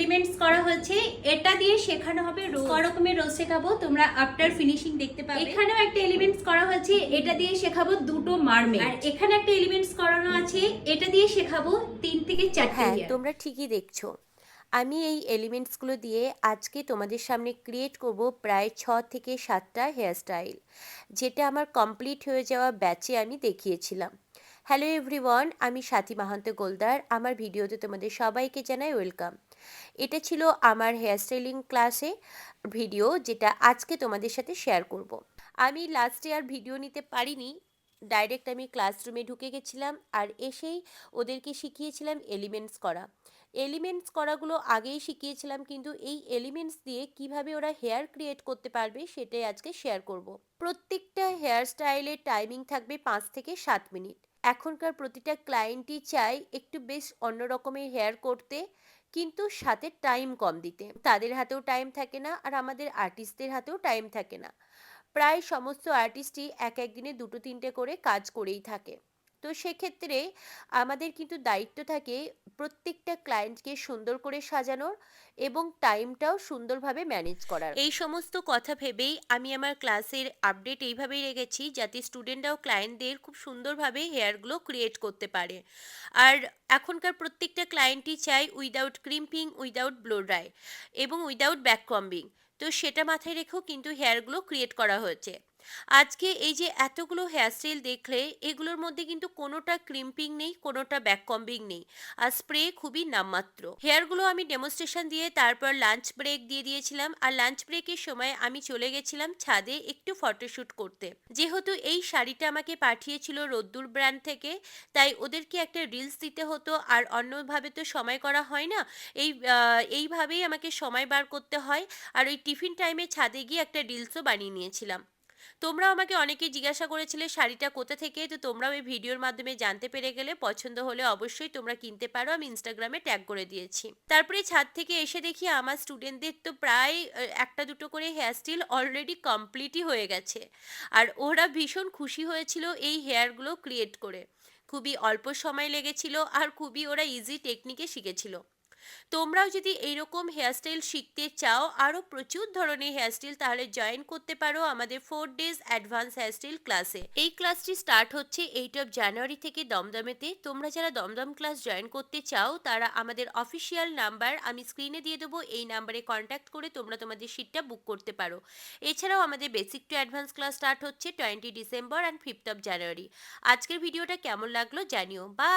Elements করা হয়েছে, এটা দিয়ে শেখানো হবে ক রকমের রোজ শেখাবো, তোমরা আফটার ফিনিশিং দেখতে পাবে। এখানেও একটা এলিমেন্টস করা হয়েছে, এটা দিয়ে শেখাবো দুটো মারমেড। আর এখানে একটা এলিমেন্টস করানো আছে, এটা দিয়ে শেখাবো 3 থেকে 4টে হ্যাঁ, হেয়ার। তোমরা ঠিকই দেখছো। আমি এই এলিমেন্টসগুলো দিয়ে আজকে তোমাদের সামনে ক্রিয়েট করব প্রায় 6 থেকে 7টা হেয়ারস্টাইল, যেটা আমার কমপ্লিট হয়ে যাওয়া ব্যাচে আমি দেখিয়েছিলাম। হ্যালো এভরিওয়ান, আমি সাথী মাহান্ত গোলদার। আমার ভিডিওতে তোমাদের সবাইকে জানাই ওয়েলকাম। এটা ছিল আমার হেয়ারস্টাইলিং ক্লাসে ভিডিও, যেটা আজকে তোমাদের সাথে শেয়ার করব। আমি লাস্টে আর ভিডিও নিতে পারিনি, ডাইরেক্ট আমি ক্লাসরুমে ঢুকে গেছিলাম আর এসেই ওদেরকে শিখিয়েছিলাম এলিমেন্টস করা। এলিমেন্টস করাগুলো আগেই শিখিয়েছিলাম, কিন্তু এই এলিমেন্টস দিয়ে কিভাবে ওরা হেয়ার ক্রিয়েট করতে পারবে সেটাই আজকে শেয়ার করব। প্রত্যেকটা হেয়ার স্টাইলের টাইমিং থাকবে 5 থেকে 7 মিনিট। এখনকার প্রতিটা ক্লায়েন্টই চায় একটু বেশ অন্য রকমের হেয়ার করতে, কিন্তু সাথে টাইম কম দিতে। তাদের হাতেও টাইম থাকে না, আর আমাদের আর্টিস্টদের হাতেও টাইম থাকে না। প্রায় সমস্ত আর্টিস্টই এক একদিনে 2-3টে করে কাজ করেই থাকে। তো সেক্ষেত্রে আমাদের কিন্তু দায়িত্ব থাকে প্রত্যেকটা ক্লায়েন্টকে সুন্দর করে সাজানোর এবং টাইমটাও সুন্দরভাবে ম্যানেজ করার। এই সমস্ত কথা ভেবেই আমি আমার ক্লাসের আপডেট এইভাবেই রেখেছি, যাতে স্টুডেন্টরাও ক্লায়েন্টদের খুব সুন্দরভাবে হেয়ারগুলো ক্রিয়েট করতে পারে। আর এখনকার প্রত্যেকটা ক্লায়েন্টই চায় without crimping, without blow dry এবং উইদাউট ব্যাক কম্বিং। তো সেটা মাথায় রেখেও কিন্তু হেয়ারগুলো ক্রিয়েট করা হয়েছে। আজকে এই যে এতগুলো হেয়ারস্টাইল দেখলে, এগুলোর মধ্যে কিন্তু কোনোটা ক্রিম্পিং নেই, কোনোটা ব্যাক কম্বিং নেই, আর স্প্রে খুবই নামমাত্র। হেয়ারগুলো আমি ডেমনস্ট্রেশন দিয়ে তারপর লাঞ্চ ব্রেক দিয়ে দিয়েছিলাম, আর লাঞ্চ ব্রেকের সময় আমি চলে গেছিলাম ছাদে একটু ফটোশ্যুট করতে। যেহেতু এই শাড়িটা আমাকে পাঠিয়েছিল রোদ্দুর ব্র্যান্ড থেকে, তাই ওদেরকে একটা রিলস দিতে হতো, আর অন্যভাবে তো সময় করা হয় না। এইভাবেই আমাকে সময় বার করতে হয়। আর ওই টিফিন টাইমে ছাদে গিয়ে একটা রিলসও বানিয়ে নিয়েছিলাম। তোমরাও আমাকে অনেকেই জিজ্ঞাসা করেছিলে শাড়িটা কোথা থেকে, তো তোমরাও এই ভিডিওর মাধ্যমে জানতে পেরে গেলে। পছন্দ হলে অবশ্যই তোমরা কিনতে পারো, আমি ইনস্টাগ্রামে ট্যাগ করে দিয়েছি। তারপরে ছাদ থেকে এসে দেখি আমার স্টুডেন্টদের তো প্রায় একটা দুটো করে হেয়ারস্টাইল অলরেডি কমপ্লিটই হয়ে গেছে। আর ওরা ভীষণ খুশি হয়েছিল এই হেয়ারগুলো ক্রিয়েট করে। খুবই অল্প সময় লেগেছিল, আর খুবই ওরা ইজি টেকনিকে শিখেছিল। তোমরাও যদি এইরকম হেয়ারস্টাইল শিখতে চাও, আরও প্রচুর ধরনের হেয়ারস্টাইল, তাহলে জয়েন করতে পারো আমাদের 4 days অ্যাডভান্স হেয়ারস্টাইল ক্লাসে। এই ক্লাসটি স্টার্ট হচ্ছে 8 জানুয়ারি থেকে দমদমেতে। তোমরা যারা দমদম ক্লাস জয়েন করতে চাও, তারা আমাদের অফিসিয়াল নাম্বার আমি স্ক্রিনে দিয়ে দেবো, এই নাম্বারে কন্ট্যাক্ট করে তোমরা তোমাদের সিটটা বুক করতে পারো। এছাড়াও আমাদের basic to advance class start হচ্ছে 20 ডিসেম্বর অ্যান্ড 5 জানুয়ারি। আজকের ভিডিওটা কেমন লাগলো জানিও। বা